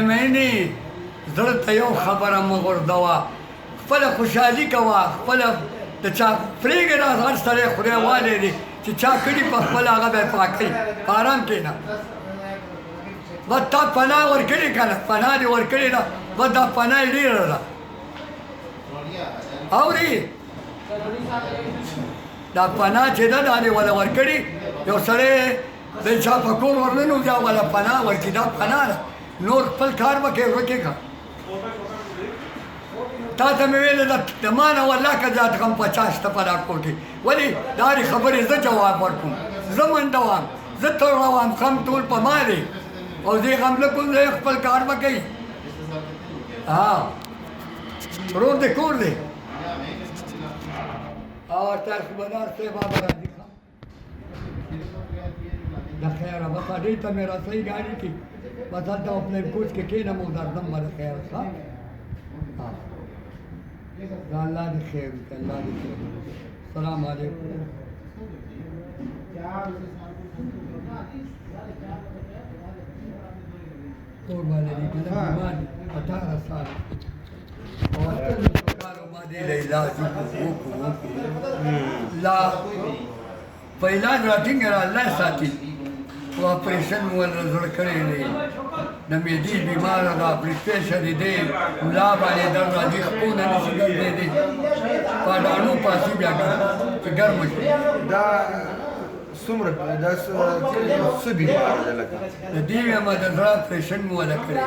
مینې زړه ته یو خبره مه غورځوه خپله خوشحالي کوه خپله د چا پرېږدې دا هر سړی خدای والی دی چې چا کړي په خپل هغه به یې پاکوي په ارام کښېنه بس تا پناه ورکړې که نه پناه دې ورکړې ده بس دا پناه یې ډېره ده اورې دا پناه چې ده دا دې وله ورکړي یو سړی د چا په کور ورننوځي او وله پناه ورکړي دا پناه ده نور خپل کار به کوې ورکې که تا ته مې ویلې ده د ما نه والله که زیات غم 50 شته په دا کور کې ولې د هرې خبرې زه جواب ورکوم زه منډه وم زه تړه وم غم ټول په ما دی او زه غم نه کوم زه خپل کار به کوي ورور دې کور دی او تاسو بدار صاحب هغه راځي د خیره بس هډې ته مې رسوي ګاډي کې بس هلته پلین کوچ کې کښېنم او درځم به د خیره ښه دا الله دې خیر وکړي الله دې خیر وکړي السلام علیکم کور والے دې که نه بیمار دي 18 سال او اتلس کالو ما دې له علاج وکړو لا په علاج راټینګ را الله ساتي او اپریشن مو زړه کړی دی د معدې بیماره ده بلډ پریشر یې دی ملا باندې درد راځي خپونه نشي ګرځېدی په ډاڼو پاسي بیا چې ګرمه شي دا څومره دا څه بیماره ده لکه د دې وایم د زړه اپریشن مو وله کړی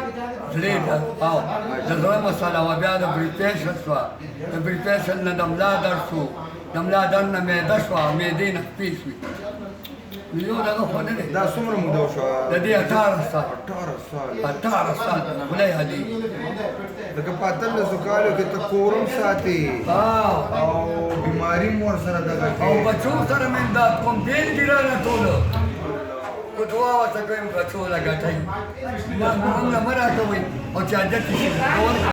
زړې ده او د زړه مسله وه بیا د بلډ پریشر شوه د بلډ پریشر نه د ملا درد شو د ملا درد نه معده شوه معدې نه خپې شوې یو دغه خو نه دی دا څومره موده شوه د دې 18 سال 18 سال خدای هدي لکه په 18 کالو کې ته کورم ساتي او بیماري مو ورسره دغه او بچو سره مې امداد کوم بېلګې رانه ټوله په دعا ورته کوم بچو له ګټئ موږ نه مه راکوئ او چې عادت یې شي